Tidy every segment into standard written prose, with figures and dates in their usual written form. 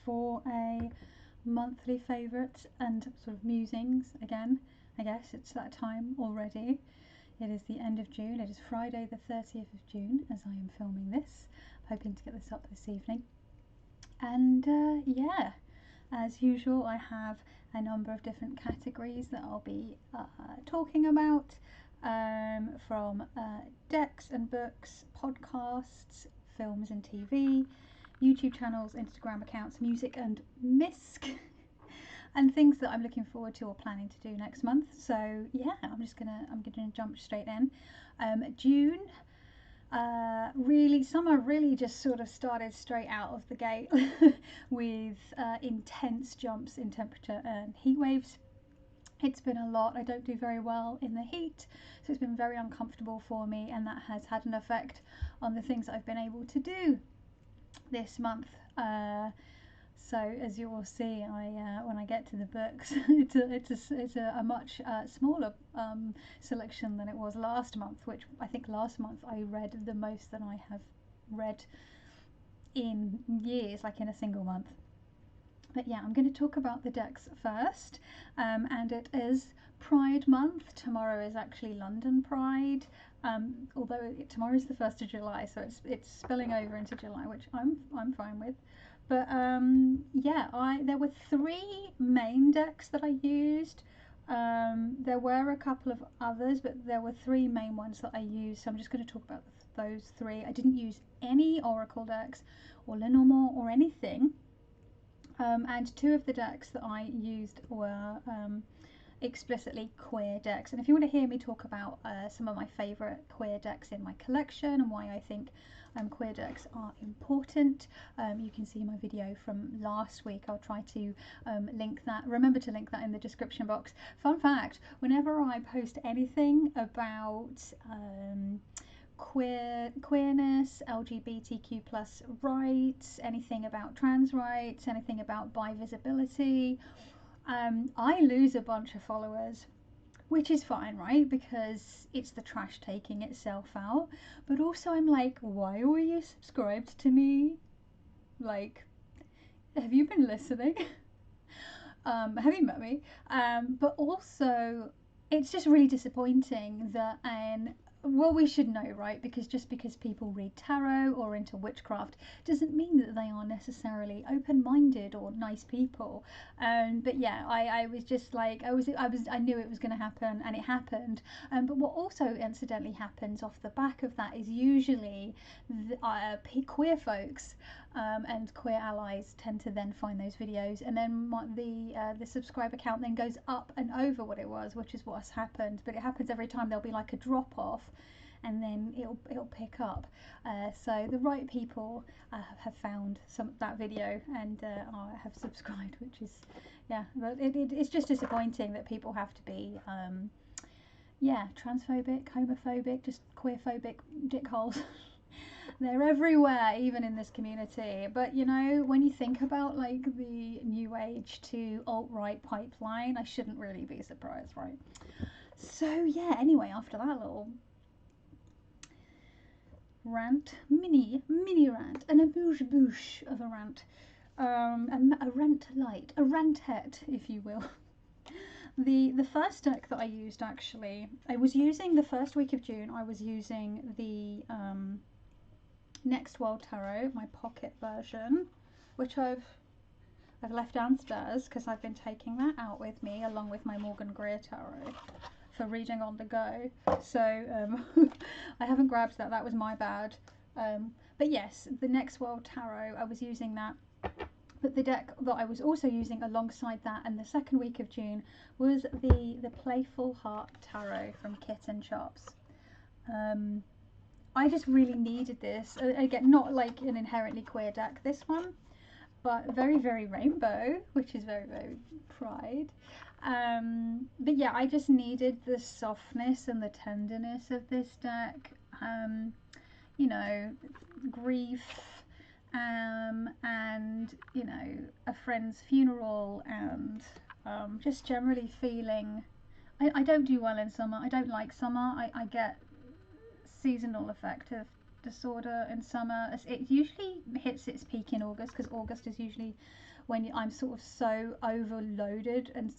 for a monthly favourites and sort of musings again. I guess it's that time already. It is the end of June. It is Friday the 30th of June as I am filming this. Hoping to get this up this evening. And yeah, as usual, I have a number of different categories that I'll be talking about, from decks and books, podcasts, films and TV, YouTube channels, Instagram accounts, music and misc, and things that I'm looking forward to or planning to do next month. So yeah, I'm gonna jump straight in. June. Summer really just sort of started straight out of the gate with intense jumps in temperature and heat waves. It's been a lot. I don't do very well in the heat, so it's been very uncomfortable for me, and that has had an effect on the things I've been able to do this month. So as you will see, when I get to the books, it's a much smaller selection than it was last month, which I think last month I read the most that I have read in years, like in a single month. But yeah, I'm going to talk about the decks first, and it is Pride Month. Tomorrow is actually London Pride, although tomorrow is the 1st of July, so it's spilling over into July, which I'm fine with. But yeah, there were 3 main decks that I used. There were a couple of others, but there were 3 main ones that I used, so I'm just going to talk about those 3. I didn't use any Oracle decks or Lenormand or anything, and 2 of the decks that I used were explicitly queer decks. And if you want to hear me talk about some of my favourite queer decks in my collection and why I think queer decks are important, you can see my video from last week. I'll try to remember to link that in the description box. Fun fact, whenever I post anything about queerness, LGBTQ plus rights, anything about trans rights, anything about bi visibility, I lose a bunch of followers, which is fine, right? Because it's the trash taking itself out. But also I'm like, why were you subscribed to me? Like, have you been listening? Have you met me? But also it's just really disappointing that well, we should know, right? Because just because people read tarot or into witchcraft doesn't mean that they are necessarily open-minded or nice people. But yeah, I was just like, I knew it was going to happen, and it happened. But what also incidentally happens off the back of that is usually queer folks and queer allies tend to then find those videos, and then the subscriber count then goes up and over what it was, which is what's happened. But it happens every time. There'll be like a drop off, and then it'll pick up. So the right people have found that video and have subscribed, which is, yeah, but it's just disappointing that people have to be yeah, transphobic, homophobic, just queerphobic dickholes. They're everywhere, even in this community. But you know, when you think about like the new age to alt-right pipeline, I shouldn't really be surprised, right? So yeah, anyway, after that little rant, mini rant, and a boosh of a rant, a rant light, a rantette, if you will. The first deck that I used, actually, I was using the first week of June. I was using the Next World Tarot, my pocket version, which I've left downstairs because I've been taking that out with me along with my Morgan Greer Tarot for reading on the go. So I haven't grabbed that. That was my bad. But yes, the Next World Tarot, I was using that. But the deck that I was also using alongside that and the second week of June was the Playful Heart Tarot from Kittenchops. I just really needed this. Again, not like an inherently queer deck, this one, but very, very rainbow, which is very, very pride. But yeah, I just needed the softness and the tenderness of this deck. You know, grief, and you know, a friend's funeral, and just generally feeling. I don't do well in summer. I don't like summer. I get seasonal affective disorder in summer. It usually hits its peak in August, because August is usually when I'm sort of so overloaded and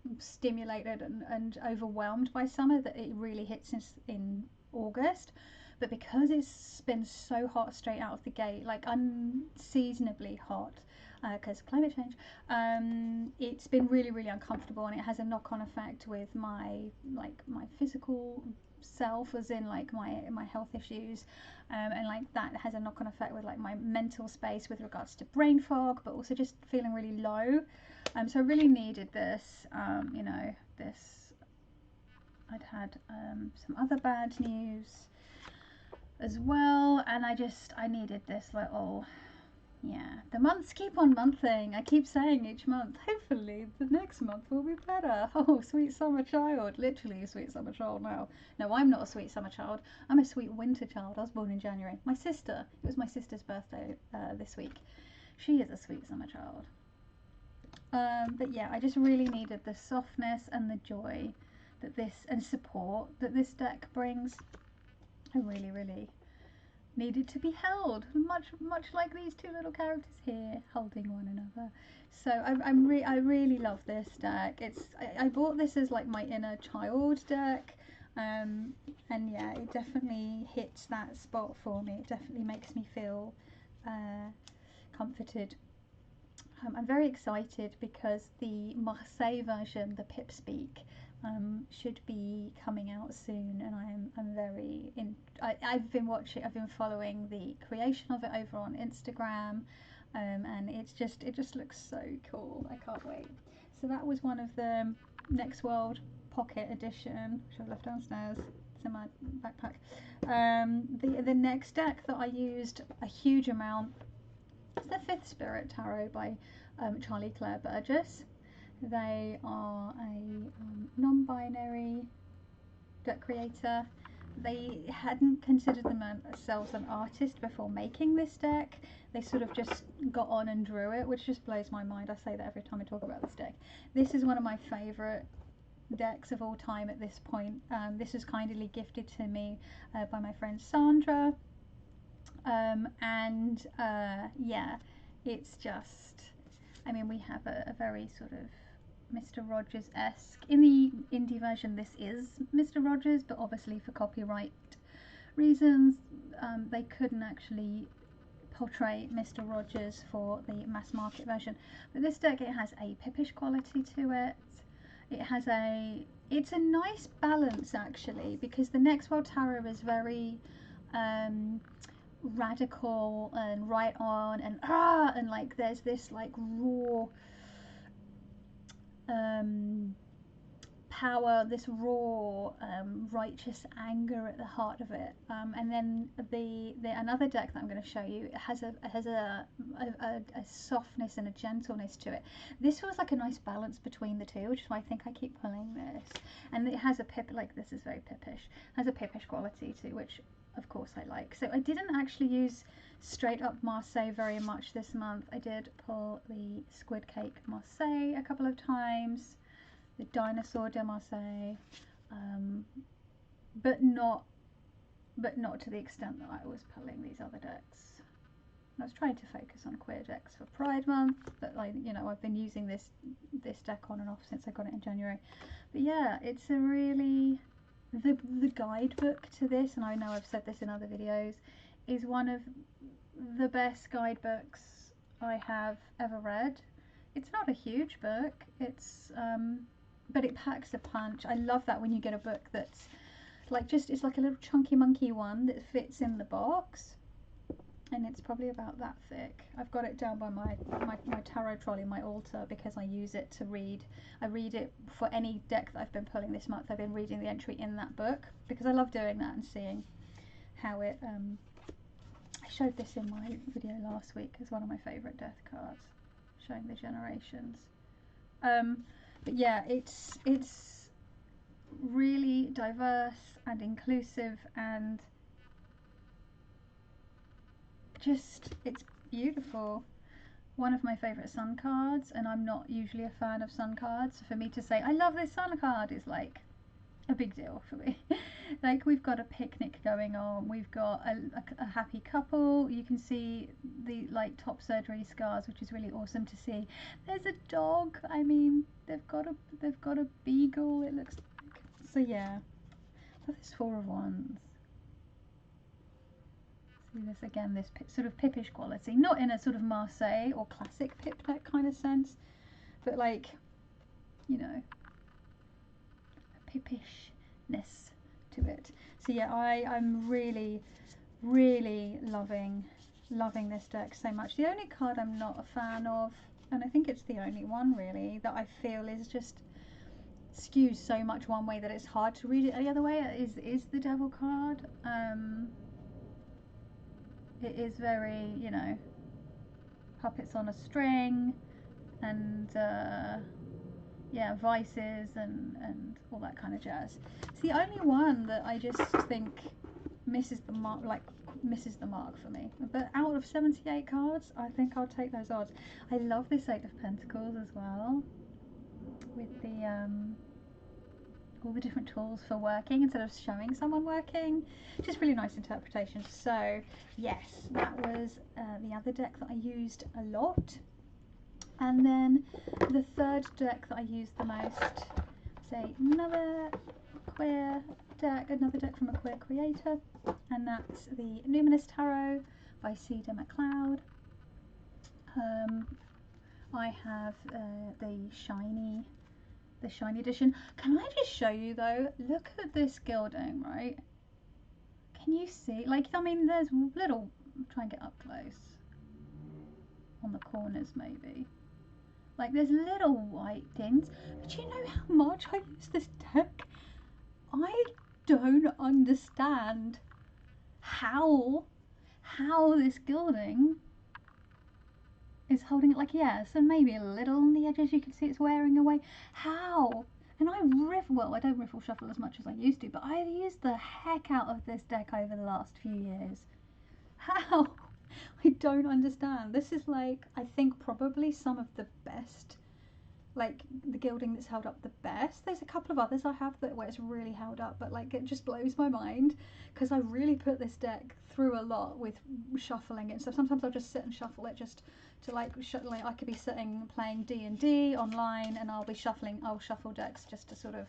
overstimulated and overwhelmed by summer that it really hits in August. But because it's been so hot straight out of the gate, like unseasonably hot, because climate change, it's been really, really uncomfortable, and it has a knock-on effect with my physical self, as in like my health issues, and like that has a knock-on effect with like my mental space with regards to brain fog, but also just feeling really low. So I really needed this. You know, this, I'd had some other bad news as well, and I needed this little, yeah, the months keep on monthing. I keep saying each month, hopefully the next month will be better. Oh, sweet summer child, literally a sweet summer child now. No, I'm not a sweet summer child, I'm a sweet winter child. I was born in January. My sister, it was my sister's birthday this week. She is a sweet summer child. But yeah, I just really needed the softness and the joy that this, and support that this deck brings. I really, really needed to be held, much like these two little characters here holding one another. So I really love this deck. I bought this as like my inner child deck, and yeah, it definitely hits that spot for me. It definitely makes me feel comforted. I'm very excited because the Marseille version, the Pipspeak, should be coming out soon, and I'm very I've been following the creation of it over on Instagram, and it just looks so cool. I can't wait. So that was one of the Next World Pocket Edition, which I've left downstairs. It's in my backpack. The next deck that I used a huge amount is the Fifth Spirit Tarot by Charlie Claire Burgess. They are a non-binary deck creator. They hadn't considered themselves an artist before making this deck. They sort of just got on and drew it, which just blows my mind. I say that every time I talk about this deck. This is one of my favourite decks of all time at this point. This was kindly gifted to me by my friend Sandra. Yeah, it's just, I mean, we have a very sort of Mr. Rogers-esque, in the indie version this is Mr. Rogers, but obviously for copyright reasons they couldn't actually portray Mr. Rogers for the mass market version. But this deck, it has a pippish quality to it. It's a nice balance actually, because the Next World Tarot is very radical and right on, and like there's this like raw power, this raw righteous anger at the heart of it, and then the another deck that I'm going to show you, it has a softness and a gentleness to it. This feels like a nice balance between the two, which is why I think I keep pulling this. And it has a pip, like this is very pippish, has a pippish quality too, which of course I like. So I didn't actually use straight up Marseille very much this month. I did pull the Squid Cake Marseille a couple of times, the Dinosaur de Marseille, but not to the extent that I was pulling these other decks. I was trying to focus on queer decks for Pride Month, but like, you know, I've been using this deck on and off since I got it in January. But yeah, it's a really, the guidebook to this, and I know I've said this in other videos, is one of the best guidebooks I have ever read. It's not a huge book, it's but it packs a punch. I love that when you get a book that's like it's like a little chunky monkey one that fits in the box, and it's probably about that thick. I've got it down by my tarot trolley, my altar, because I use it to read. I read it for any deck that I've been pulling this month. I've been reading the entry in that book because I love doing that and seeing how it I showed this in my video last week as one of my favourite death cards, showing the generations. But yeah, it's really diverse and inclusive, and just, it's beautiful. One of my favourite sun cards, and I'm not usually a fan of sun cards. For me to say I love this sun card is like a big deal for me. Like, we've got a picnic going on, we've got a happy couple, you can see the like top surgery scars, which is really awesome to see. There's a dog, I mean, they've got a beagle, it looks like. So yeah, there's 4 of Wands. See this again, this sort of pippish quality, not in a sort of Marseille or classic pip deck kind of sense, but like, you know, a pippishness to it. So yeah, I'm really loving this deck so much. The only card I'm not a fan of, and I think it's the only one really, that I feel is just skews so much one way that it's hard to read it any other way, is the Devil card. It is very, you know, puppets on a string, and yeah, vices and all that kind of jazz. It's the only one that I just think misses the mark, for me. But out of 78 cards, I think I'll take those odds. I love this 8 of Pentacles as well, with the all the different tools for working instead of showing someone working. Just really nice interpretation. So yes, that was the other deck that I used a lot. And then the third deck that I used the most, say another queer deck, another deck from a queer creator, and that's the Numinous Tarot by Ceder, McCloud. I have the shiny edition. Can I just show you though? Look at this gilding, right? Can you see? Like, I mean, there's little. Try and get up close on the corners, maybe. Like, there's little white things. But you know how much I use this deck? I don't understand how this gilding is holding it. Like, yeah, so maybe a little on the edges, you can see it's wearing away. How? And I don't riffle shuffle as much as I used to, but I've used the heck out of this deck over the last few years. How? I don't understand. This is like, I think probably some of the best, like the gilding that's held up the best. There's a couple of others I have that where it's really held up, but like it just blows my mind because I really put this deck through a lot with shuffling it. So sometimes I'll just sit and shuffle it just to like I could be sitting playing D&D online and I'll shuffle decks just to sort of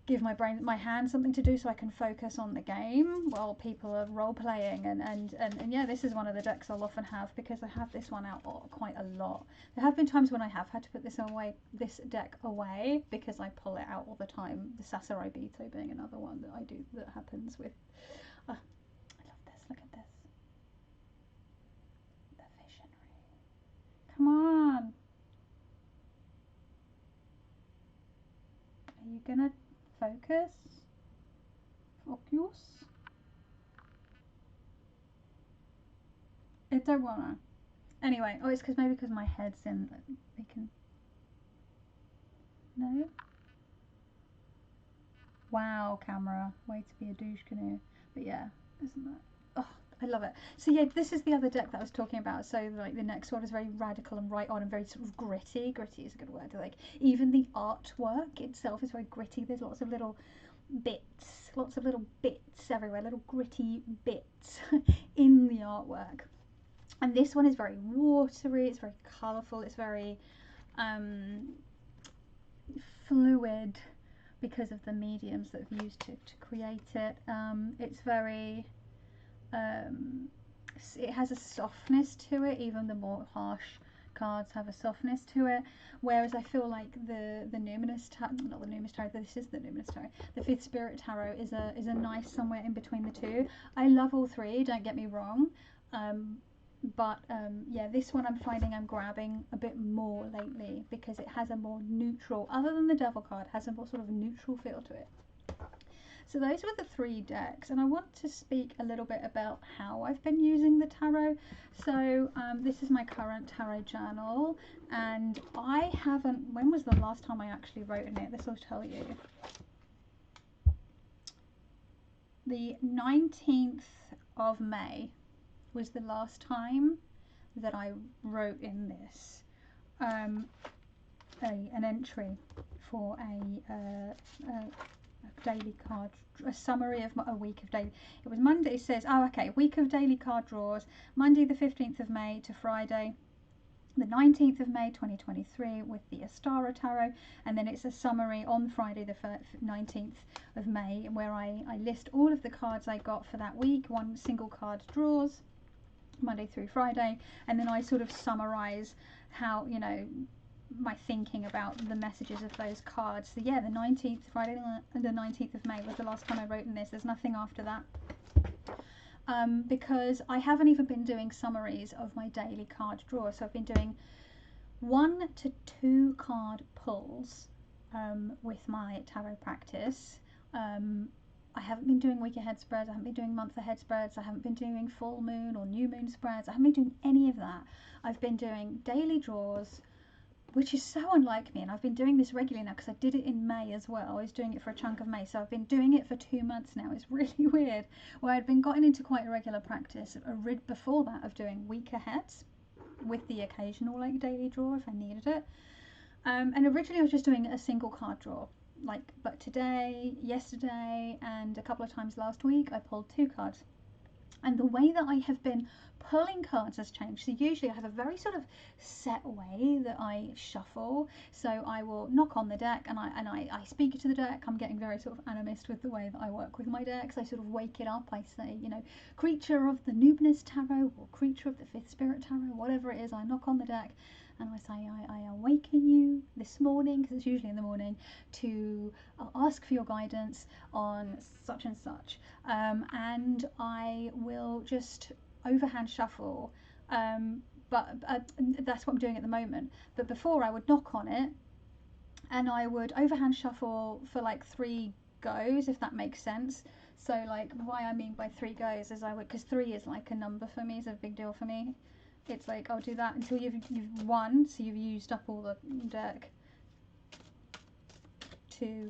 give my hand something to do so I can focus on the game while people are role playing, and yeah, this is one of the decks I'll often have because I have this one out quite a lot. There have been times when I have had to put this deck away because I pull it out all the time. The Sasarai Beto being another one that I do that happens with. I love this. Look at this. The visionary. Come on. Are you gonna focus? I don't wanna. Anyway, oh, it's maybe because my head's in. They can. No. Wow, camera. Way to be a douche canoe. But yeah, isn't that? Oh, I love it. So yeah, this is the other deck that I was talking about. So like the next one is very radical and right on and very sort of gritty. Gritty is a good word. Like even the artwork itself is very gritty. There's lots of little bits everywhere, little gritty bits in the artwork. And this one is very watery, it's very colourful, it's very fluid because of the mediums that I've used to create it. It's very, it has a softness to it, even the more harsh cards have a softness to it, whereas I feel like the Numinous Tarot, not the Numinous Tarot, this is the Numinous Tarot, the Fifth Spirit Tarot is a nice somewhere in between the two. I love all three, don't get me wrong, but yeah, this one I'm finding I'm grabbing a bit more lately because it has a more neutral, other than the Devil card, has a more sort of neutral feel to it. So those were the 3 decks, and I want to speak a little bit about how I've been using the tarot. So this is my current tarot journal, and I haven't, when was the last time I actually wrote in it? This will tell you. The 19th of May was the last time that I wrote in this an entry for a daily card, a summary of a week of daily. It was Monday. It says, oh, okay, week of daily card draws, Monday the 15th of May to Friday the 19th of May 2023 with the Astara Tarot, and then it's a summary on Friday the 19th of May where I list all of the cards I got for that week, one single card draws, Monday through Friday, and then I sort of summarize how, you know, my thinking about the messages of those cards. So yeah, the 19th, Friday the 19th of May was the last time I wrote in this. There's nothing after that. Because I haven't even been doing summaries of my daily card draw. So I've been doing 1 to 2 card pulls with my tarot practice. I haven't been doing week ahead spreads, I haven't been doing month ahead spreads, I haven't been doing full moon or new moon spreads, I haven't been doing any of that. I've been doing daily draws, which is so unlike me, and I've been doing this regularly now because I did it in May as well. I was doing it for a chunk of May, so I've been doing it for 2 months now. It's really weird, where I'd been gotten into quite a regular practice before that of doing week aheads with the occasional like daily draw if I needed it. And originally I was just doing a single card draw, but today, yesterday, and a couple of times last week I pulled 2 cards. And the way that I have been pulling cards has changed. So usually I have a very sort of set way that I shuffle. So I will knock on the deck and I speak to the deck. I'm getting very sort of animist with the way that I work with my decks. I sort of wake it up. I say, you know, creature of the Numinous tarot or creature of the fifth spirit tarot, whatever it is. I knock on the deck and I say, I awaken you this morning, because it's usually in the morning, to ask for your guidance on such and such. And I will just overhand shuffle, but that's what I'm doing at the moment. But before I would knock on it and I would overhand shuffle for like 3 goes, if that makes sense. So like why I mean by 3 goes is because 3 is like a number for me, is a big deal for me. It's like I'll do that until you've won, so you've used up all the deck. 2,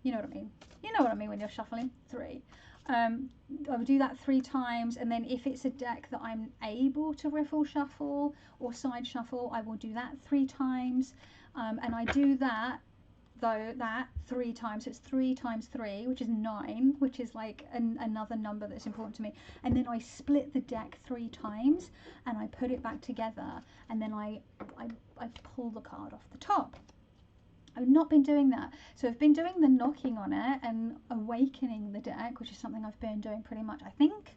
you know what I mean. You know what I mean when you're shuffling. 3. I will do that 3 times, and then if it's a deck that I'm able to riffle shuffle or side shuffle, I will do that 3 times. And I do that 3 times. So it's 3 times 3, which is 9, which is like another number that's important to me. And then I split the deck 3 times and I put it back together, and then I pull the card off the top. I've not been doing that. So I've been doing the knocking on it and awakening the deck, which is something I've been doing pretty much, I think,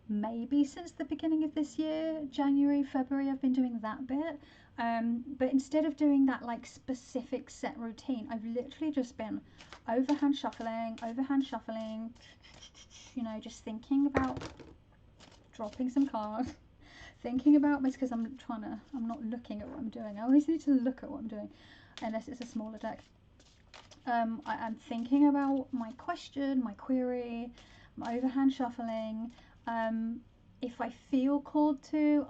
maybe since the beginning of this year, January, February, I've been doing that bit. But instead of doing that like specific set routine, I've literally just been overhand shuffling, you know, just thinking about dropping some cards, thinking about this, because I'm not looking at what I'm doing. I always need to look at what I'm doing, unless it's a smaller deck. I'm thinking about my question, my query, I'm overhand shuffling. If I feel called to,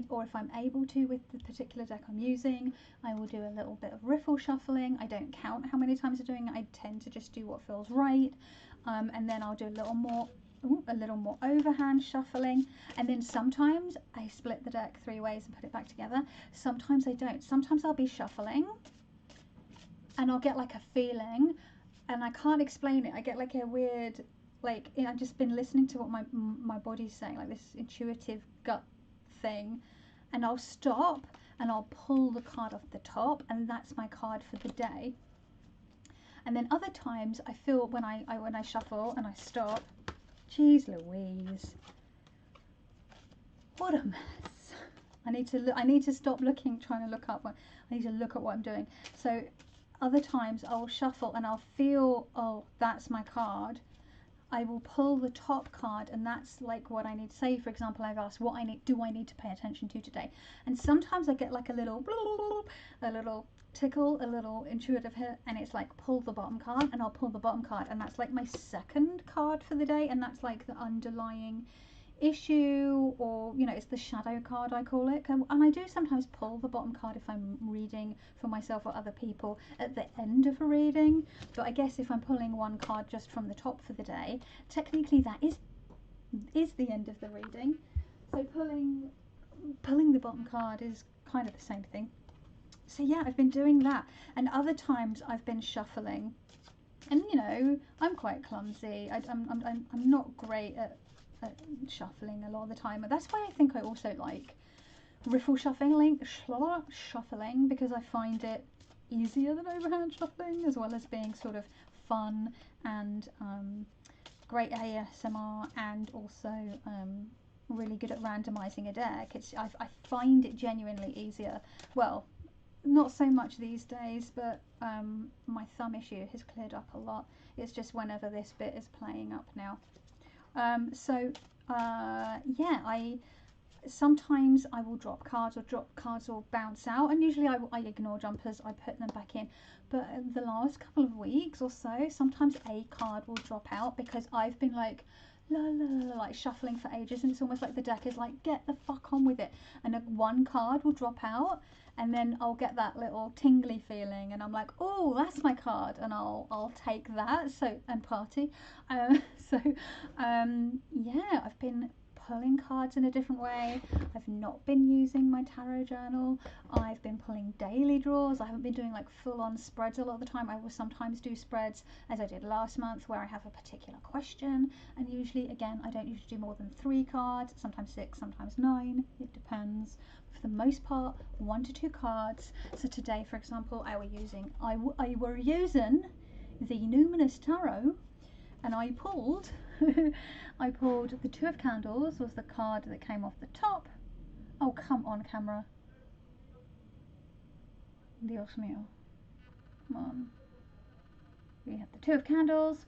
or if I'm able to with the particular deck I'm using, I will do a little bit of riffle shuffling. I don't count how many times I'm doing it. I tend to just do what feels right. And then I'll do a little more overhand shuffling. And then sometimes I split the deck 3 ways and put it back together. Sometimes I don't. Sometimes I'll be shuffling and I'll get like a feeling, and I can't explain it. I get like a weird, like, you know, I've just been listening to what my body's saying, like this intuitive gut thing, and I'll stop and I'll pull the card off the top, and that's my card for the day. And then other times I feel when I shuffle and I stop, jeez Louise, what a mess. I need to stop looking, trying to look up what I need to look at what I'm doing. So other times I'll shuffle and I'll feel, oh, that's my card. I will pull the top card, and that's like what I need to say. For example, I've asked, do I need to pay attention to today? And sometimes I get like a little tickle, a little intuitive hit, and it's like pull the bottom card, and I'll pull the bottom card, and that's like my second card for the day, and that's like the underlying issue, or, you know, it's the shadow card, I call it. And I do sometimes pull the bottom card if I'm reading for myself or other people at the end of a reading, but I guess if I'm pulling one card just from the top for the day, technically that is the end of the reading. So pulling the bottom card is kind of the same thing. So yeah, I've been doing that, and other times I've been shuffling And you know, I'm quite clumsy. I'm not great at shuffling a lot of the time. That's why I think I also like riffle shuffling, because I find it easier than overhand shuffling, as well as being sort of fun and great ASMR, and also really good at randomizing a deck. I find it genuinely easier. Well, not so much these days, but my thumb issue has cleared up a lot. It's just whenever this bit is playing up now. Yeah, sometimes I will drop cards, or bounce out, and usually I ignore jumpers, I put them back in. But the last couple of weeks or so, sometimes a card will drop out because I've been like like shuffling for ages, and it's almost like the deck is like, get the fuck on with it, and one card will drop out, and then I'll get that little tingly feeling, and I'm like, oh, that's my card, and I'll take that, so, and party. Yeah, I've been pulling cards in a different way. I've not been using my tarot journal. I've been pulling daily draws. I haven't been doing like full-on spreads a lot of the time. I will sometimes do spreads, as I did last month, where I have a particular question, and usually, again, I don't usually do more than 3 cards, sometimes 6, sometimes 9, it depends. For the most part, 1 to 2 cards. So today, for example, I were using the Numinous tarot, and I pulled I pulled the 2 of Candles, was the card that came off the top. Oh, come on, camera. Dios mío. Come on. We have the 2 of Candles.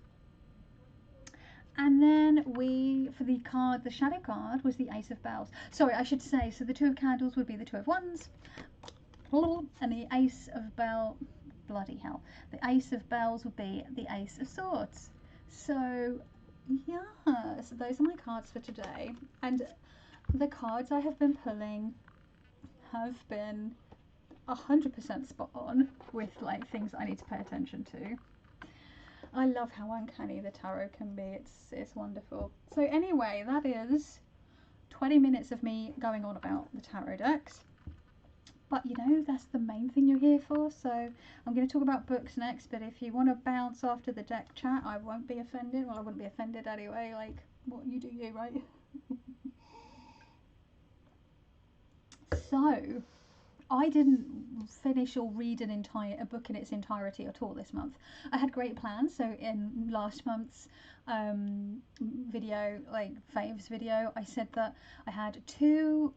And then for the card, the shadow card, was the Ace of Bells. Sorry, I should say, so the 2 of Candles would be the 2 of Wands. And the Ace of Bells, bloody hell. The Ace of Bells would be the Ace of Swords. So, yeah, so those are my cards for today, and the cards I have been pulling have been 100% spot on with like things I need to pay attention to. I love how uncanny the tarot can be. It's wonderful. So anyway, that is 20 minutes of me going on about the tarot decks. But you know, that's the main thing you're here for. So I'm going to talk about books next, but if you want to bounce after the deck chat, I won't be offended. Well, I wouldn't be offended anyway. Like, what you do, you, right? So, I didn't finish or read a book in its entirety at all this month. I had great plans. So in last month's video, like Faves video, I said that I had 2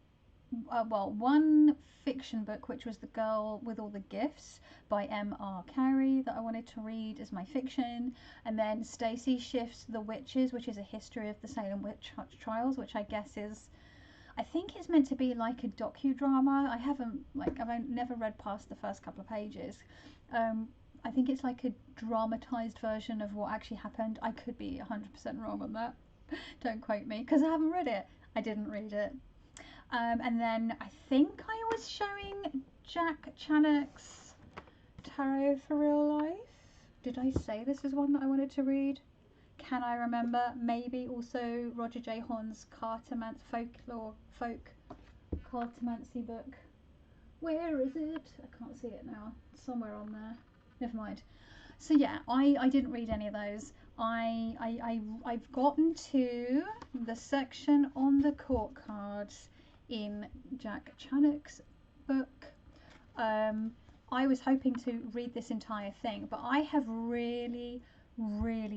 one fiction book, which was The Girl with All the Gifts by M.R. Carey, that I wanted to read as my fiction, and then Stacey Schiff's The Witches, which is a history of the Salem witch trials, which I think it's meant to be like a docudrama. I've never read past the first couple of pages. I think it's like a dramatized version of what actually happened. I could be 100% wrong on that. Don't quote me, because I haven't read it. I didn't read it. And then I think I was showing Chanek's Tarot for Real Life. Did I say this is one that I wanted to read? Can I remember? Maybe also Roger J. Horn's folk cartomancy book. Where is it? I can't see it now. It's somewhere on there. Never mind. So yeah, I didn't read any of those. I've gotten to the section on the court cards in Jack Chanek's book. I was hoping to read this entire thing, but I have really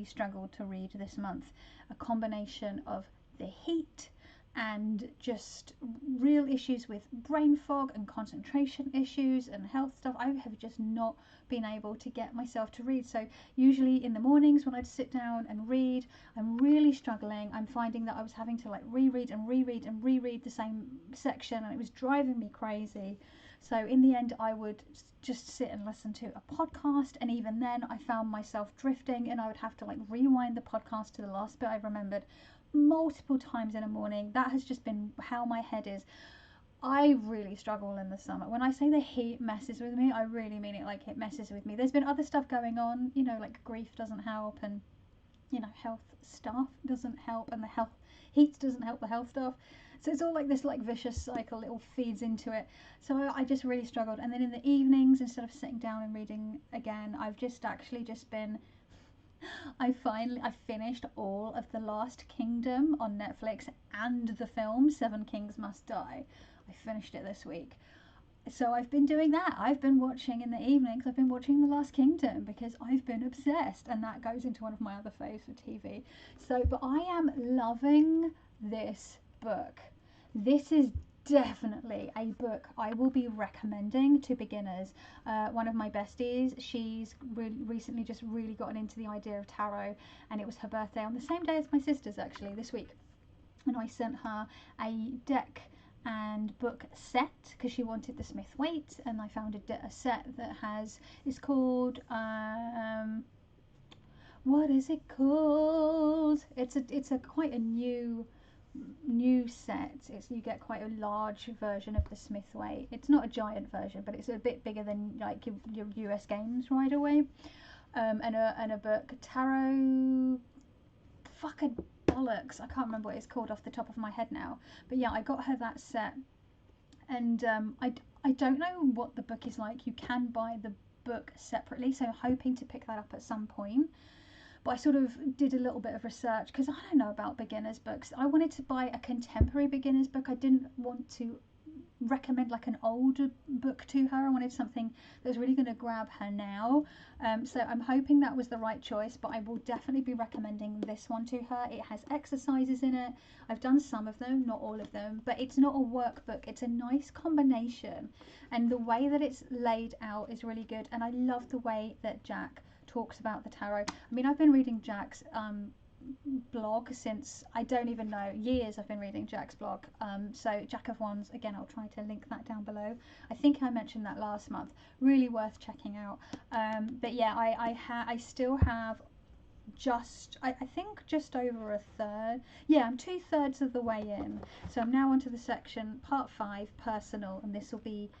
struggled to read this month. A combination of the heat and just real issues with brain fog and concentration issues and health stuff. I have just not been able to get myself to read. So usually in the mornings when I'd sit down and read, I'm really struggling. I'm finding that I was having to like reread the same section, and it was driving me crazy. So in the end, I would just sit and listen to a podcast, and even then I found myself drifting, and I would have to like rewind the podcast to the last bit I remembered multiple times in a morning. That has just been how my head is. I really struggle in the summer. When I say the heat messes with me, I really mean it. Like, it messes with me. There's been other stuff going on, you know, like grief doesn't help, and you know, health stuff doesn't help, and the heat doesn't help the health stuff. So it's all like this like vicious cycle. It all feeds into it. So I just really struggled. And then in the evenings, instead of sitting down and reading again, I've just been I finished all of The Last Kingdom on Netflix and the film Seven Kings Must Die. I finished it this week. So I've been doing that. I've been watching in the evenings. I've been watching The Last Kingdom because I've been obsessed, and that goes into one of my other faves for TV. So, but I am loving this book. This is definitely a book I will be recommending to beginners. One of my besties, she's recently just really gotten into the idea of tarot, and it was her birthday on the same day as my sister's, actually, this week. And I sent her a deck and book set because she wanted the Smith Waite, and I found a set that is called what is it called? It's a quite a new set. You get quite a large version of the Smith Waite. It's not a giant version, but it's a bit bigger than like your US Games Rider Waite. And a book, tarot fucking bollocks, I can't remember what it's called off the top of my head now, but yeah, I got her that set. And I don't know what the book is like. You can buy the book separately, so I'm hoping to pick that up at some point. But I sort of did a little bit of research because I don't know about beginners books. I wanted to buy a contemporary beginners book. I didn't want to recommend like an older book to her. I wanted something that was really going to grab her now. So I'm hoping that was the right choice, but I will definitely be recommending this one to her. It has exercises in it. I've done some of them, not all of them, but it's not a workbook. It's a nice combination, and the way that it's laid out is really good. And I love the way that Jack talks about the tarot. I mean, I've been reading Jack's blog since, I don't even know, years. I've been reading Jack's blog. So Jack of Wands, again, I'll try to link that down below. I think I mentioned that last month. Really worth checking out. But yeah, I still have I think just over a third. Yeah, I'm 2/3 of the way in. So I'm now onto the section part 5, personal, and this will be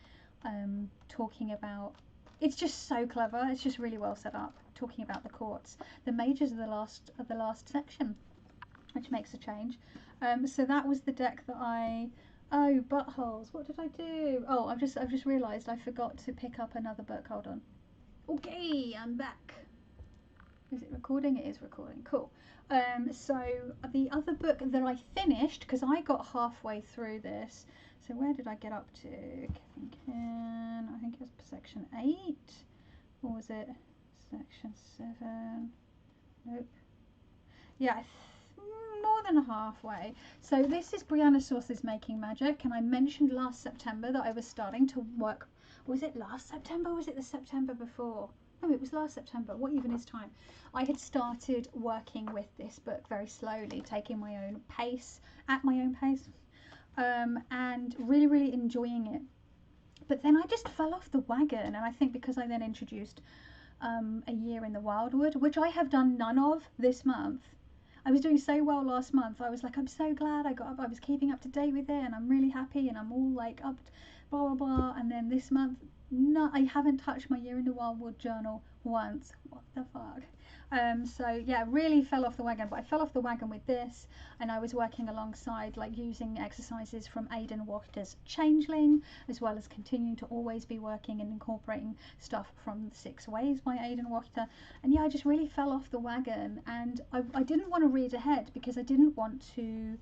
talking about, it's just so clever. It's just really well set up, talking about the courts. The majors are the last section, which makes a change. So that was the deck that oh, buttholes, what did I do? Oh, I've just realised I forgot to pick up another book. Hold on. Okay, I'm back. Is it recording? It is recording. Cool. So the other book that I finished, because I got halfway through this. So where did I get up to? I think it was section 8, or was it section 7? Nope. Yeah, more than halfway. So this is Briana Saucy's Making Magic, and I mentioned last September that I was starting to work. Was it last September? Or was it the September before? No, it was last September. What even is time? I had started working with this book very slowly, taking my own pace, at my own pace. And really enjoying it. But then I just fell off the wagon, and I think because I then introduced A Year in the Wildwood, which I have done none of this month. I was doing so well last month. I was like, I'm so glad I got up. I was keeping up to date with it, and I'm really happy, and I'm all like up, blah blah blah. And then this month, no, I haven't touched my Year in the Wildwood journal once. What the fuck? So yeah, really fell off the wagon, but I fell off the wagon with this, and I was working alongside, like, using exercises from Aidan Walker's Changeling, as well as continuing to always be working and incorporating stuff from The 6 Ways by Aidan Walker. And yeah, I just really fell off the wagon, and I didn't want to read ahead because I didn't want to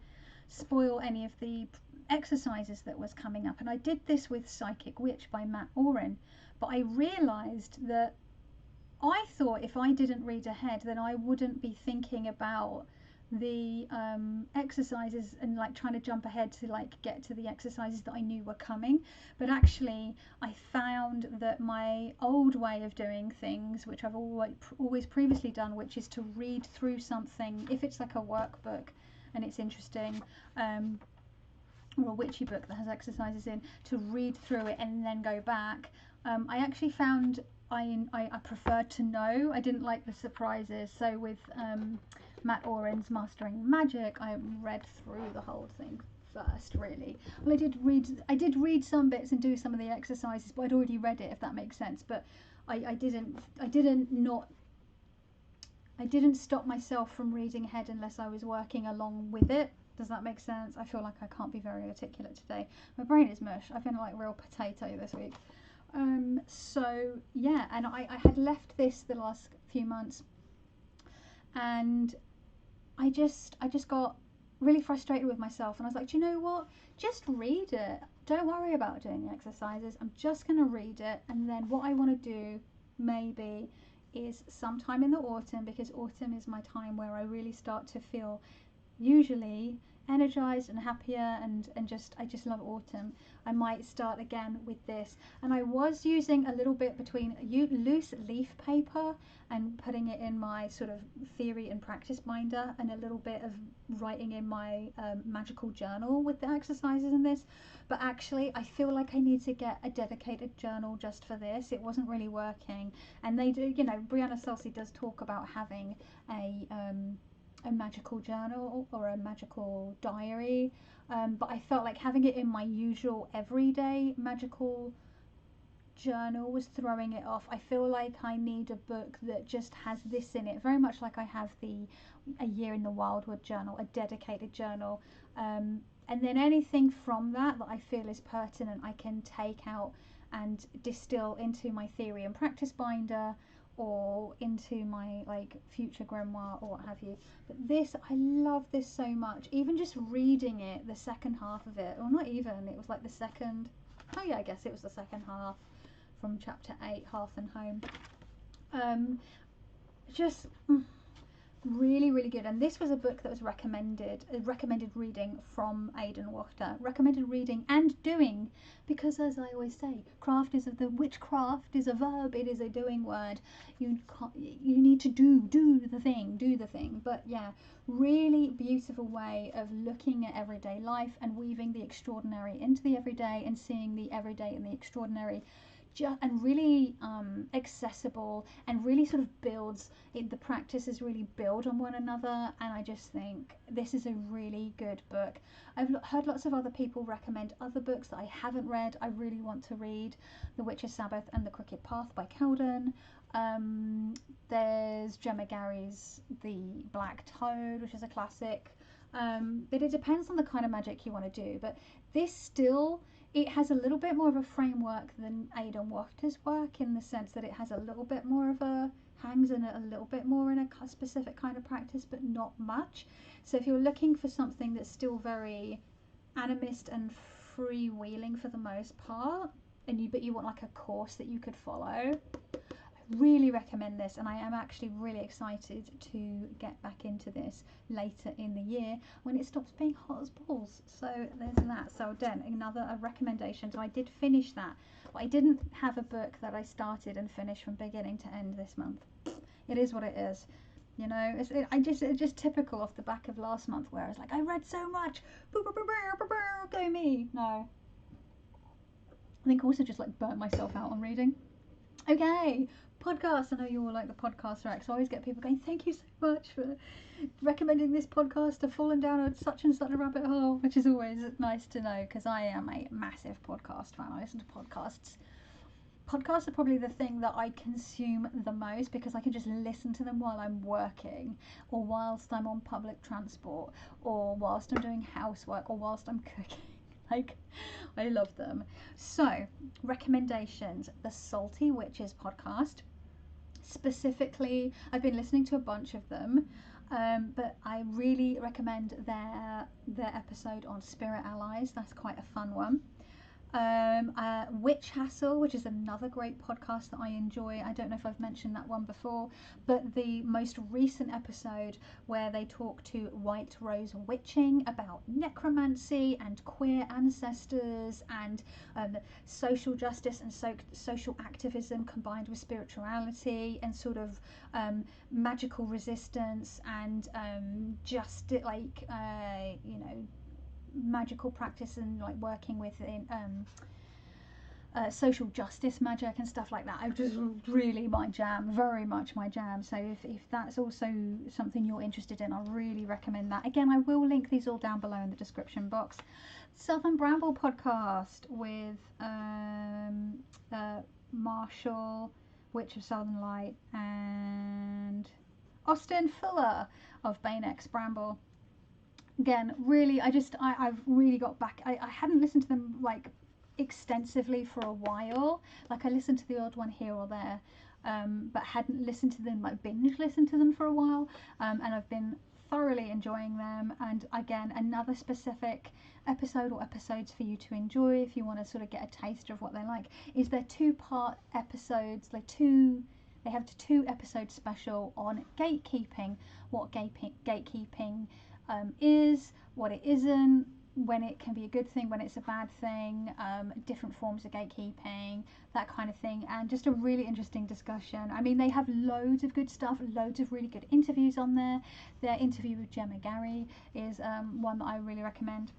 spoil any of the exercises that was coming up. And I did this with Psychic Witch by Matt Oren, but I realised that I thought if I didn't read ahead, then I wouldn't be thinking about the exercises and like trying to jump ahead to like get to the exercises that I knew were coming. But actually I found that my old way of doing things, which I've always previously done, which is to read through something, if it's like a workbook and it's interesting, or a witchy book that has exercises in, to read through it and then go back. I actually found I preferred to know. I didn't like the surprises. So with Matt Oren's Mastering Magick, I read through the whole thing first, really. Well, I did read some bits and do some of the exercises, but I'd already read it, if that makes sense. But I didn't stop myself from reading ahead unless I was working along with it. Does that make sense? I feel like I can't be very articulate today. My brain is mush. I've been like real potato this week. So yeah, and I had left this the last few months And I just got really frustrated with myself, and I was like, do you know what? Just read it. Don't worry about doing the exercises. I'm just going to read it, and then what I want to do maybe is sometime in the autumn, because autumn is my time where I really start to feel usually energized and happier, and I just love autumn. I might start again with this, and I was using a little bit between loose leaf paper and putting it in my sort of theory and practice binder, and a little bit of writing in my magical journal with the exercises in this. But actually I feel like I need to get a dedicated journal just for this. It wasn't really working, and they do, you know, Briana Saussy does talk about having a magical journal or a magical diary, but I felt like having it in my usual everyday magical journal was throwing it off. I feel like I need a book that just has this in it, very much like I have the A Year in the Wildwood journal, a dedicated journal, and then anything from that I feel is pertinent I can take out and distill into my theory and practice binder, or into my like future grimoire or what have you. But this, I love this so much. Even just reading it, the second half of it, or not even, it was like the second, oh yeah, I guess it was the second half from chapter 8, Hearth and Home. Just really good. And this was a book that was recommended reading from Aidan Wachter, recommended reading and doing, because as I always say, witchcraft is a verb, it is a doing word. You need to do the thing. But yeah, really beautiful way of looking at everyday life and weaving the extraordinary into the everyday, and seeing the everyday and the extraordinary, and really accessible, and really sort of builds it. The practices really build on one another, and I just think this is a really good book. I've heard lots of other people recommend other books that I haven't read. I really want to read The Witch's Sabbath and The Crooked Path by Keldon. There's Gemma Gary's The Black Toad, which is a classic. But it depends on the kind of magic you want to do. But this still, it has a little bit more of a framework than Aidan Wachter's work, in the sense that it has a little bit more of a, hangs in it a little bit more in a specific kind of practice, but not much. So if you're looking for something that's still very animist and freewheeling for the most part, but you want like a course that you could follow, really recommend this. And I am actually really excited to get back into this later in the year when it stops being hot as balls. So there's that. So again, a recommendation. So I did finish that, but I didn't have a book that I started and finished from beginning to end this month. It is what it is, you know. It's just typical off the back of last month, where I was like, I read so much, go me. No, I think I also just like burnt myself out on reading. Okay, podcast. I know you all like the podcast rack, so I always get people going, thank you so much for recommending this podcast to fallen down such and such a rabbit hole, which is always nice to know, because I am a massive podcast fan. I listen to podcasts. Podcasts are probably the thing that I consume the most, because I can just listen to them while I'm working, or whilst I'm on public transport, or whilst I'm doing housework, or whilst I'm cooking. Like, I love them. So, recommendations. The Salty Witches podcast. Specifically, I've been listening to a bunch of them, but I really recommend their episode on Spirit Allies. That's quite a fun one. Witchhassle, which is another great podcast that I enjoy. I don't know if I've mentioned that one before, but the most recent episode where they talk to White Rose Witching about necromancy and queer ancestors, and social justice and social activism combined with spirituality, and sort of magical resistance, and just like you know, magical practice, and like working within social justice magic and stuff like that. I just really my jam, very much my jam. So if that's also something you're interested in, I really recommend that. Again, I will link these all down below in the description box. Southern Bramble podcast with Marshall, Witch of Southern Light, and Austin Fuller of Banex Bramble. Again, really, I've really got back. I hadn't listened to them like extensively for a while. Like, I listened to the odd one here or there, but hadn't listened to them, like binge listened to them for a while, and I've been thoroughly enjoying them. And again, another specific episode or episodes for you to enjoy if you want to sort of get a taste of what they're like is their 2-part episodes. They have a 2-episode special on gatekeeping, what gatekeeping is, what it isn't, when it can be a good thing, when it's a bad thing, different forms of gatekeeping, that kind of thing, and just a really interesting discussion. I mean, they have loads of good stuff, loads of really good interviews on there. Their interview with Gemma Gary is one that I really recommend.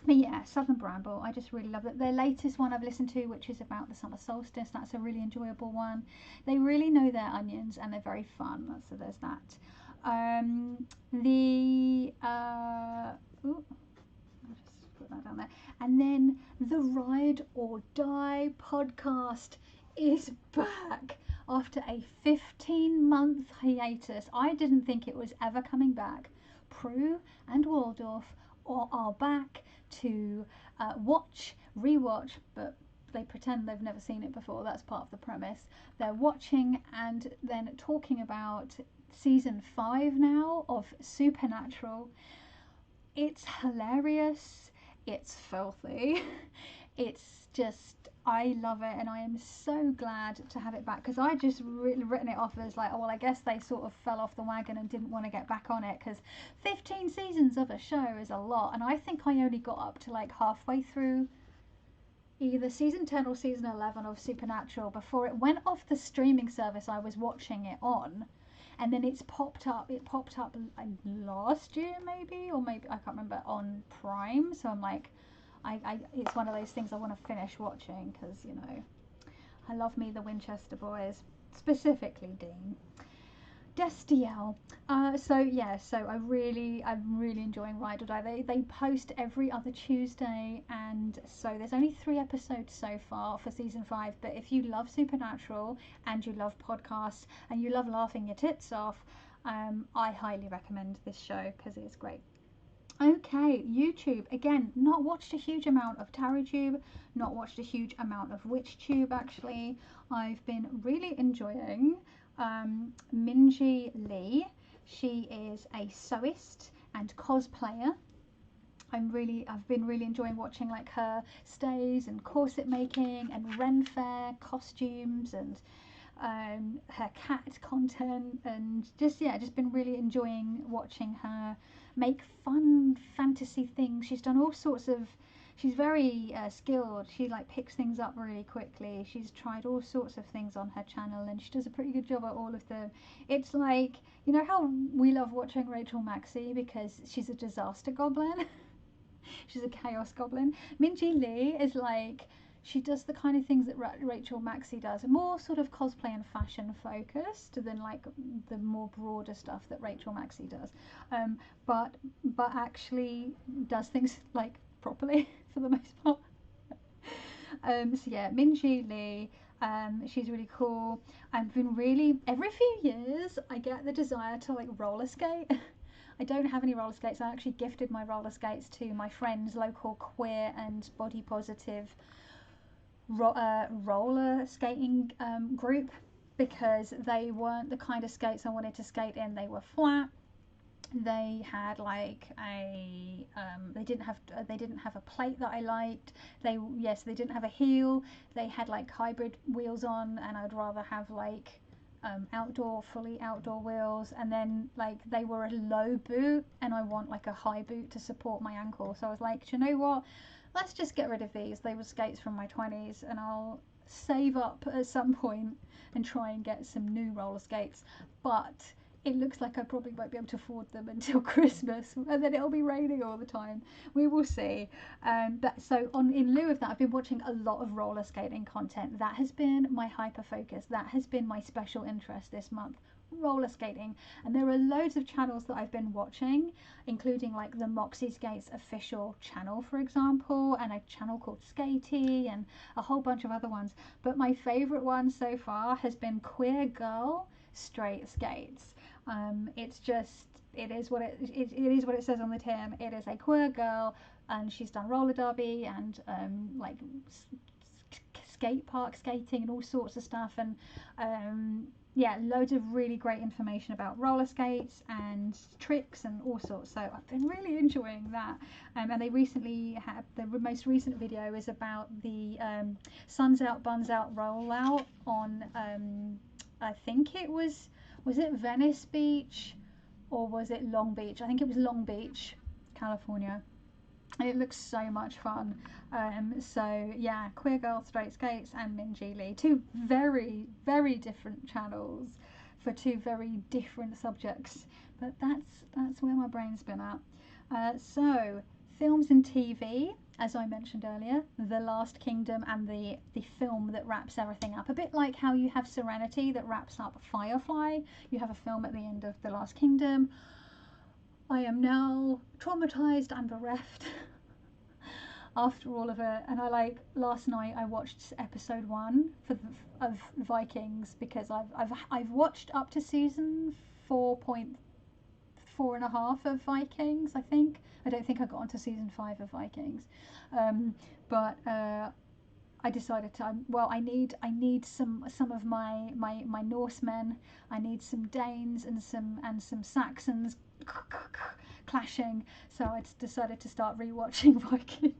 But yeah, Southern Bramble, I just really love it. Their latest one I've listened to, which is about the summer solstice, that's a really enjoyable one. They really know their onions and they're very fun, so there's that. I'll just put that down there. And then the Ride or Die podcast is back after a 15-month hiatus. I didn't think it was ever coming back. Prue and Waldorf are back to watch, rewatch, but they pretend they've never seen it before. That's part of the premise. They're watching and then talking about season 5 now of Supernatural. It's hilarious, it's filthy, it's just, I love it, and I am so glad to have it back, because I just written it off as like, oh well, I guess they sort of fell off the wagon and didn't want to get back on it, because 15 seasons of a show is a lot, and I think I only got up to like halfway through either season 10 or season 11 of Supernatural before it went off the streaming service I was watching it on. And then it popped up last year maybe, or maybe I can't remember, on Prime. So I'm like, it's one of those things I want to finish watching, because you know, I love me the Winchester boys, specifically Dean. Destiel. So I'm really enjoying Ride or Die. They post every other Tuesday, and so there's only 3 episodes so far for season 5. But if you love Supernatural and you love podcasts and you love laughing your tits off, I highly recommend this show because it's great. Okay, YouTube. Again, not watched a huge amount of TarotTube, not watched a huge amount of WitchTube actually. I've been really enjoying Minji Lee. She is a sewist and cosplayer. I've been really enjoying watching like her stays and corset making and Ren Fair costumes and her cat content, and just been really enjoying watching her make fun fantasy things. She's done all sorts of, she's very skilled. She like picks things up really quickly. She's tried all sorts of things on her channel and she does a pretty good job at all of them. It's like, you know how we love watching Rachel Maxey because she's a disaster goblin? She's a chaos goblin. Minji Lee is like, she does the kind of things that Rachel Maxey does, more sort of cosplay and fashion focused than like the more broader stuff that Rachel Maxey does, but actually does things like properly for the most part. So yeah, Minji Lee, she's really cool. I've been really, every few years I get the desire to like roller skate. I don't have any roller skates. I actually gifted my roller skates to my friend's local queer and body positive roller skating group, because they weren't the kind of skates I wanted to skate in. They were flat. They had like a they didn't have a plate that I liked. They didn't have a heel. They had like hybrid wheels on, and I'd rather have like fully outdoor wheels. And then like they were a low boot, and I want like a high boot to support my ankle. So I was like, do you know what? Let's just get rid of these. They were skates from my 20s, and I'll save up at some point and try and get some new roller skates. But it looks like I probably won't be able to afford them until Christmas, and then it'll be raining all the time. We will see. In lieu of that, I've been watching a lot of roller skating content. That has been my hyper focus. That has been my special interest this month. Roller skating. And there are loads of channels that I've been watching, including like the Moxie Skates official channel, for example, and a channel called Skatey, and a whole bunch of other ones. But my favorite one so far has been Queer Girl Straight Skates. It is what it says on the tin. It is a queer girl, and she's done roller derby and skate park skating and all sorts of stuff, and yeah, loads of really great information about roller skates and tricks and all sorts. So I've been really enjoying that. And they recently had the most recent video is about the Suns Out Buns Out rollout on I think it was it Venice Beach or was it Long Beach? I think it was Long Beach, California. It looks so much fun. So yeah, Queer Girl Straight Skates and Minji Lee, two very, very different channels for two very different subjects. But that's where my brain's been at. So films and TV, as I mentioned earlier, The Last Kingdom and the film that wraps everything up. A bit like how you have Serenity that wraps up Firefly, you have a film at the end of The Last Kingdom. I am now traumatized and bereft after all of it, and last night I watched episode 1 of Vikings because I've watched up to season 4.5 of Vikings. I don't think I got onto season 5 of Vikings, but I decided to. I need some of my Norsemen. I need some Danes and some Saxons clashing. So I decided to start rewatching Vikings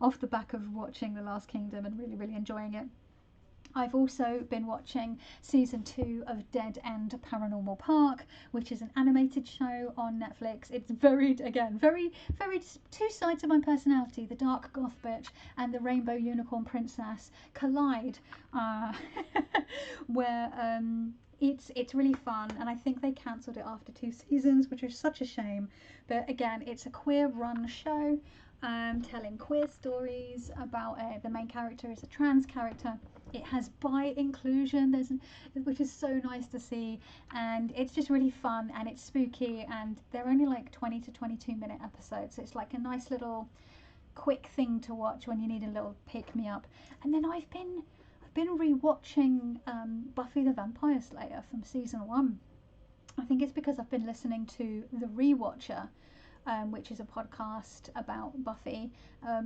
off the back of watching The Last Kingdom and really, really enjoying it. I've also been watching season 2 of Dead End Paranormal Park, which is an animated show on Netflix. It's very two sides of my personality, the dark goth bitch and the rainbow unicorn princess, collide, where it's really fun, and I think they cancelled it after 2 seasons, which is such a shame. But again, it's a queer run show, telling queer stories about the main character is a trans character. It has bi inclusion, which is so nice to see, and it's just really fun and it's spooky, and they're only like 20 to 22-minute episodes, so it's like a nice little quick thing to watch when you need a little pick-me-up. And then I've been rewatching Buffy the Vampire Slayer from season 1. I think it's because I've been listening to The Rewatcher, which is a podcast about Buffy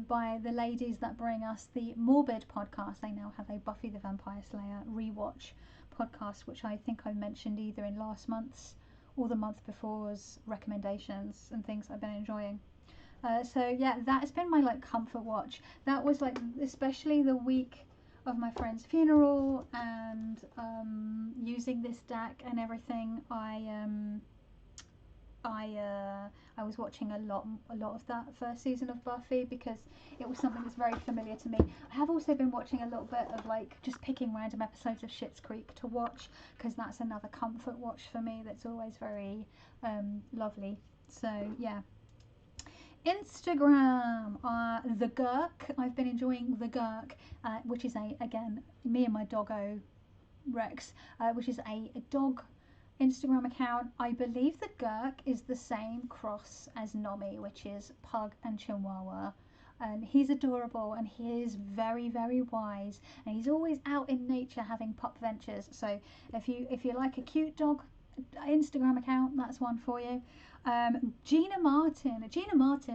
by the ladies that bring us the Morbid podcast. They now have a Buffy the Vampire Slayer rewatch podcast, which I think I mentioned either in last month's or the month before's recommendations and things I've been enjoying. So yeah, that has been my comfort watch. That was especially the week of my friend's funeral and using this deck and everything. I was watching a lot of that first season of Buffy because it was something that's very familiar to me. I have also been watching a little bit of just picking random episodes of Schitt's Creek to watch because that's another comfort watch for me that's always very lovely. So yeah. Instagram, the Gherk. I've been enjoying the Gherk, which is again me and my doggo Rex, which is a dog Instagram account. I believe the Gherk is the same cross as Nomi, which is Pug and Chihuahua. He's adorable and he is very, very wise, and he's always out in nature having pup ventures. So if you like a cute dog Instagram account, that's one for you. Gina Martin,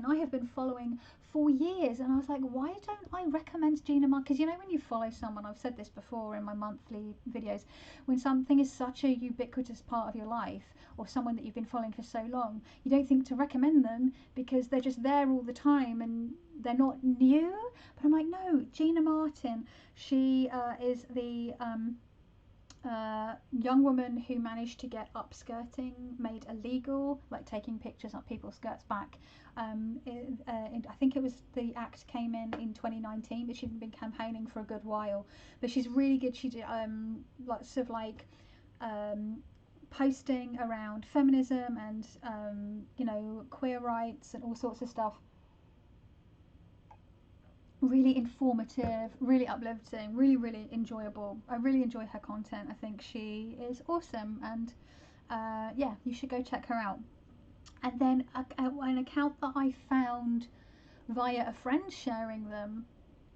I have been following for years, and I was like, why don't I recommend Gina Martin? Because when you follow someone, I've said this before in my monthly videos, when something is such a ubiquitous part of your life, or someone that you've been following for so long, you don't think to recommend them because they're just there all the time and they're not new. But I'm like, no, Gina Martin, she is the young woman who managed to get upskirting made illegal, taking pictures of people's skirts back. I think it was the act came in 2019, but she's been campaigning for a good while. But she's really good. She did posting around feminism and queer rights and all sorts of stuff. Really informative, really uplifting, really, really enjoyable. I really enjoy her content. I think she is awesome, and yeah, you should go check her out. And then an account that I found via a friend sharing them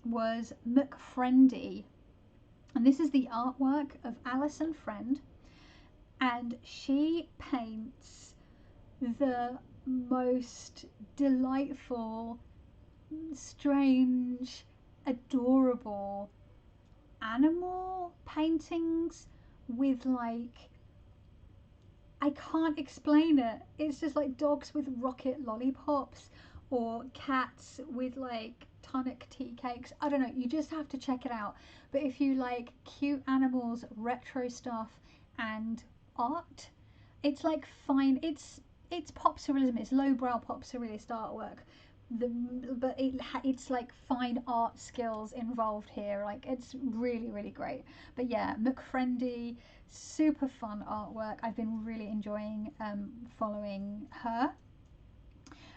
was McFriendy, and this is the artwork of Alison Friend, and she paints the most delightful, strange, adorable animal paintings with like, I can't explain it. It's just like dogs with rocket lollipops or cats with like tonic tea cakes. I don't know. You just have to check it out. But if you like cute animals, retro stuff, and art, it's like fine. It's pop surrealism. It's lowbrow pop surrealist artwork. But it's like fine art skills involved here. Like it's really really great. But yeah, McFriendy, super fun artwork. I've been really enjoying following her.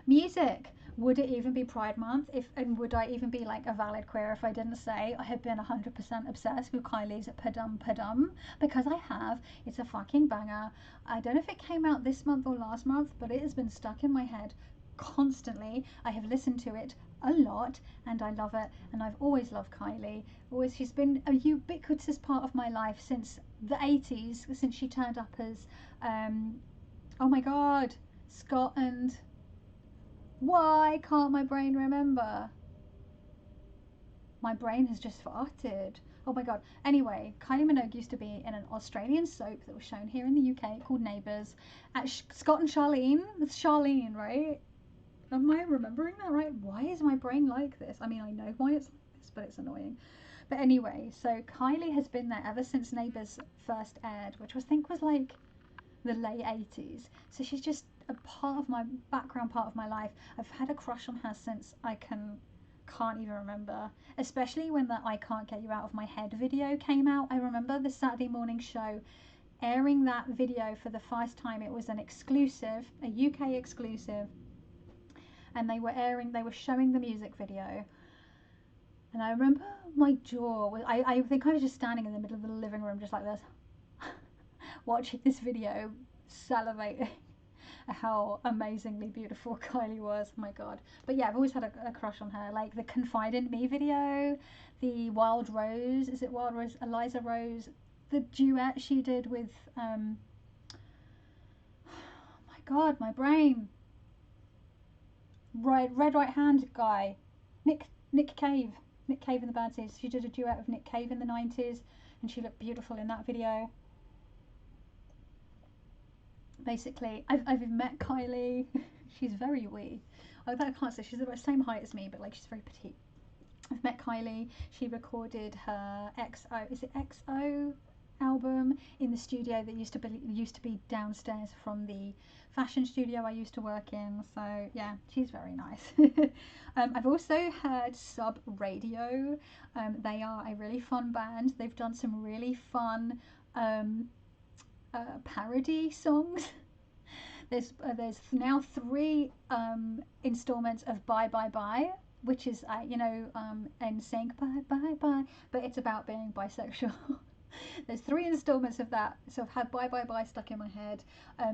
Music. Would it even be Pride Month if, and would I even be like a valid queer if I didn't say I have been 100% obsessed with Kylie's Padam Padam, because I have. It's a fucking banger. I don't know if it came out this month or last month, but it has been stuck in my head constantly. I have listened to it a lot and I love it, and I've always loved Kylie. Always, she's been a ubiquitous part of my life since the 80s, since she turned up as oh my god, Scott and why can't my brain remember? My brain has just farted. Oh my god. Anyway, Kylie Minogue used to be in an Australian soap that was shown here in the UK called Neighbours. At Scott and Charlene. It's Charlene, right? Am I remembering that right? Why is my brain like this? I mean, I know why it's like this, but it's annoying. But anyway, so Kylie has been there ever since Neighbours first aired, which I think was like the late 80s. So she's just a part of my background, part of my life. I've had a crush on her since I can't even remember, especially when the I Can't Get You Out of My Head video came out. I remember the Saturday morning show airing that video for the first time. It was an exclusive, a UK exclusive, and they were showing the music video, and I remember my jaw was, I think I was just standing in the middle of the living room just like this watching this video, salivating how amazingly beautiful Kylie was. Oh my god. But yeah, I've always had a crush on her. Like the Confide in Me video, the Wild Rose, is it Wild Rose, Eliza Rose, the duet she did with oh my god, my brain, Red Right Hand guy, Nick Cave in the Bad Seeds. She did a duet with Nick Cave in the 90s and she looked beautiful in that video. Basically, I've met Kylie. She's very wee. I can't say she's about the same height as me, but like she's very petite. I've met Kylie. She recorded her XO album in the studio that used to be downstairs from the fashion studio I used to work in. So yeah, she's very nice. I've also heard Sub Radio. They are a really fun band. They've done some really fun parody songs. There's now 3 installments of Bye Bye Bye, which is NSYNC Bye Bye Bye, but it's about being bisexual. There's 3 installments of that, so I've had Bye Bye Bye stuck in my head.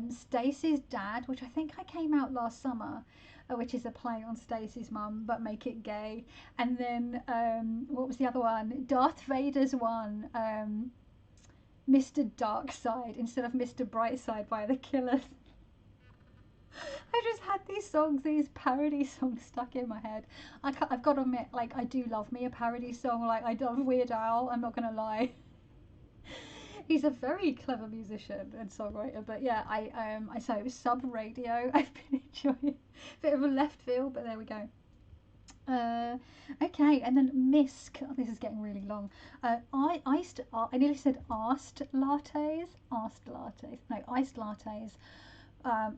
Stacey's Dad, which I think I came out last summer, which is a play on Stacey's mum but make it gay. And then what was the other one? Darth Vader's one, Mr. Darkside instead of Mr. Brightside by the Killers. I just had these parody songs stuck in my head. I've got to admit, like, I do love me a parody song. Like, I love Weird Al, I'm not gonna lie. He's a very clever musician and songwriter. But yeah, I say it was Sub Radio. I've been enjoying. Bit of a left field, but there we go. Okay, and then Misk. Oh, this is getting really long. I nearly said iced lattes. No, iced lattes.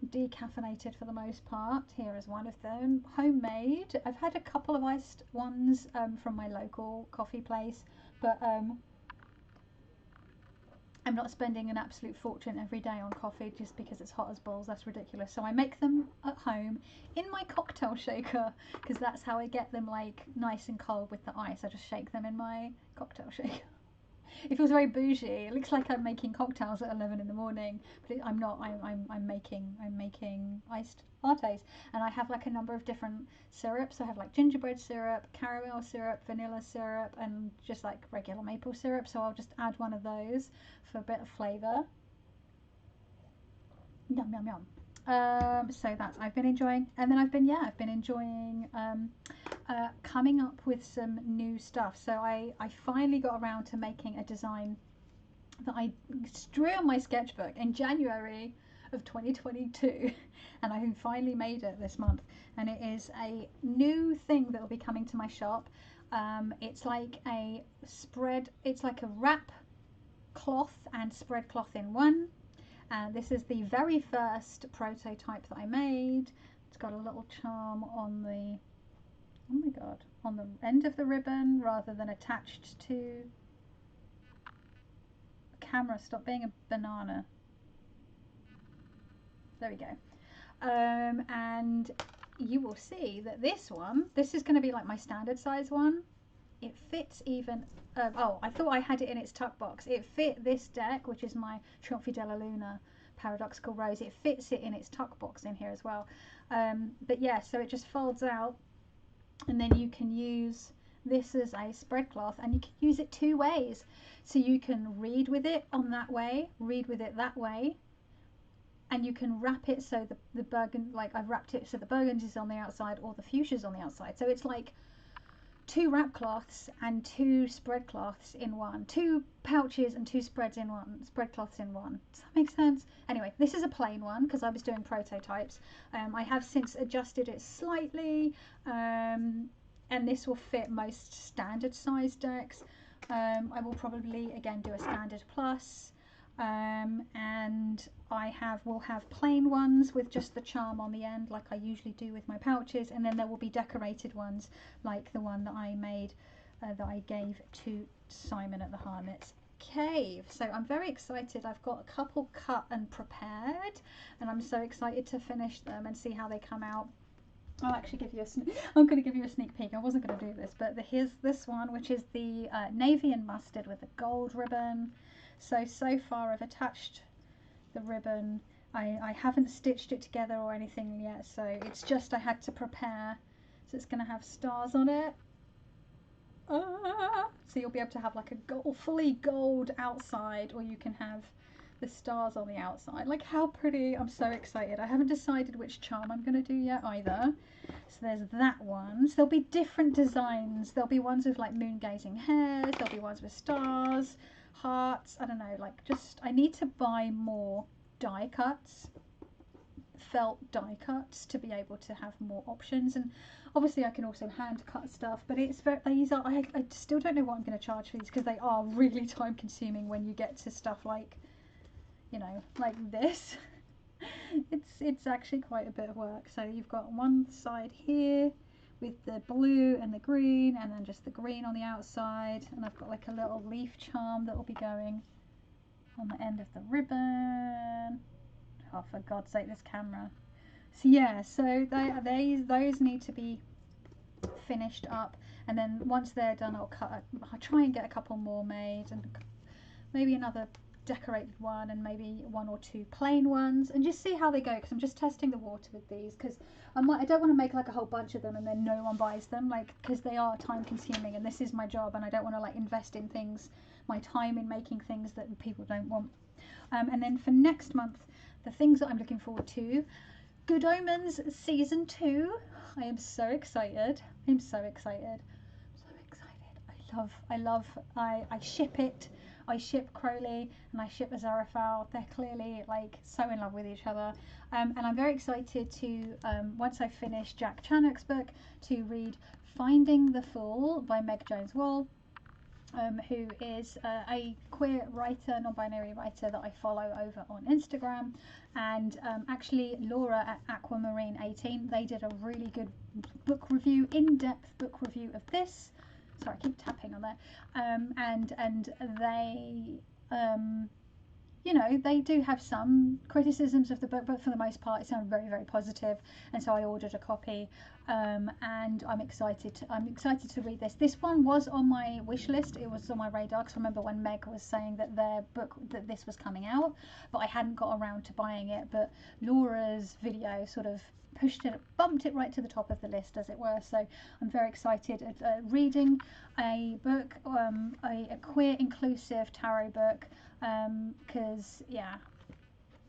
Decaffeinated for the most part. Here is one of them. Homemade. I've had a couple of iced ones from my local coffee place, but I'm not spending an absolute fortune every day on coffee just because it's hot as balls. That's ridiculous. So I make them at home in my cocktail shaker, because that's how I get them like nice and cold with the ice. I just shake them in my cocktail shaker. It feels very bougie. It looks like I'm making cocktails at 11 in the morning, but I'm not. I'm making iced lattes, and I have like a number of different syrups. I have like gingerbread syrup, caramel syrup, vanilla syrup, and just like regular maple syrup. So I'll just add one of those for a bit of flavour. Yum yum yum. So that's I've been enjoying, and then I've been enjoying coming up with some new stuff. So I finally got around to making a design that I drew on my sketchbook in January of 2022, and I finally made it this month, and it is a new thing that will be coming to my shop. It's like a wrap cloth and spread cloth in one, and this is the very first prototype that I made. It's got a little charm on the, oh my god, on the end of the ribbon rather than attached to the camera. Stop being a banana. There we go. And you will see that this is going to be like my standard size one. It fits even, oh, I thought I had it in its tuck box. It fit this deck, which is my Triomphe della Luna Paradoxical Rose. It fits it in its tuck box in here as well. But yeah, so it just folds out, and then you can use this as a spread cloth, and you can use it two ways. So you can read with it on that way, read with it that way, and you can wrap it so the burgundy, like I've wrapped it so the burgundy's on the outside or the fuchsia's on the outside. So it's like two wrap cloths and two spread cloths in one, two pouches and two spread cloths in one. Does that make sense? Anyway, this is a plain one because I was doing prototypes. I have since adjusted it slightly, and this will fit most standard size decks. I will probably again do a standard plus. And will have plain ones with just the charm on the end, like I usually do with my pouches, and then there will be decorated ones like the one that I made, that I gave to Simon at the Hermit's Cave. So I'm very excited. I've got a couple cut and prepared, and I'm so excited to finish them and see how they come out. I'll actually give you I'm going to give you a sneak peek. I wasn't going to do this, but here's this one, which is the navy and mustard with the gold ribbon. So far I've attached the ribbon. I haven't stitched it together or anything yet, so it's just I had to prepare. So it's going to have stars on it. So you'll be able to have like a fully gold outside, or you can have the stars on the outside. Like, how pretty. I'm so excited. I haven't decided which charm I'm going to do yet either. So there's that one. So there'll be different designs. There'll be ones with like moon gazing hairs. There'll be ones with stars, hearts. I don't know, like, just I need to buy more die cuts, felt die cuts, to be able to have more options. And obviously I can also hand cut stuff, but it's very, these are, I still don't know what I'm going to charge for these, because they are really time consuming when you get to stuff like, you know, like this. It's actually quite a bit of work. So you've got one side here with the blue and the green, and then just the green on the outside, and I've got like a little leaf charm that will be going on the end of the ribbon. Oh, for God's sake, this camera. So yeah, so those need to be finished up, and then once they're done, I'll try and get a couple more made, and maybe another decorated one, and maybe one or two plain ones, and just see how they go, because I'm just testing the water with these, because I don't want to make like a whole bunch of them and then no one buys them, like, because they are time consuming, and this is my job, and I don't want to like invest in things, my time in making things that people don't want. And then for next month, the things that I'm looking forward to: Good Omens season 2. I am so excited. I'm so excited. I ship it. I ship Crowley and I ship Aziraphale. They're clearly like so in love with each other. And I'm very excited to, once I finish Jack Chanek's book, to read Finding the Fool by Meg Jones Wall, who is a queer writer, non-binary writer that I follow over on Instagram. And actually Laura at Aquamarine18, they did a really good book review, in-depth book review of this. Sorry, I keep tapping on there. And they, you know, they do have some criticisms of the book, but for the most part it sounded very, very positive, and so I ordered a copy, and I'm excited to read this. This one was on my wish list. It was on my radar, because I remember when Meg was saying that that this was coming out, but I hadn't got around to buying it. But Laura's video sort of bumped it right to the top of the list, as it were. So I'm very excited at reading a book, a queer inclusive tarot book, because yeah,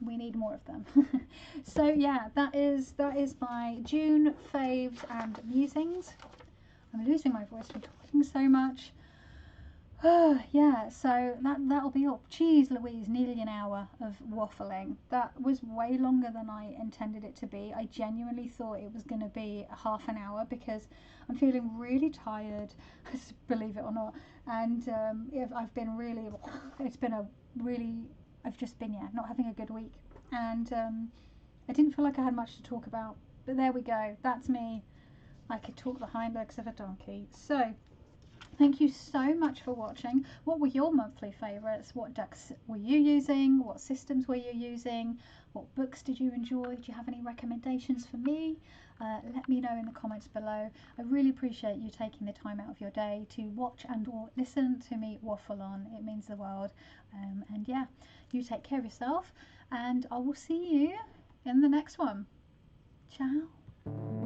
we need more of them. So yeah, that is my June faves and musings. I'm losing my voice from talking so much. Yeah, so that'll be up. Jeez Louise, nearly an hour of waffling. That was way longer than I intended it to be. I genuinely thought it was going to be half an hour because I'm feeling really tired, believe it or not. And I've been really, it's been a really, I've just been, not having a good week. And I didn't feel like I had much to talk about. But there we go. That's me. I could talk the hind legs of a donkey. So, thank you so much for watching. What were your monthly favourites? What decks were you using? What systems were you using? What books did you enjoy? Do you have any recommendations for me? Let me know in the comments below. I really appreciate you taking the time out of your day to watch and or listen to me waffle on. It means the world. And yeah, you take care of yourself, and I will see you in the next one. Ciao.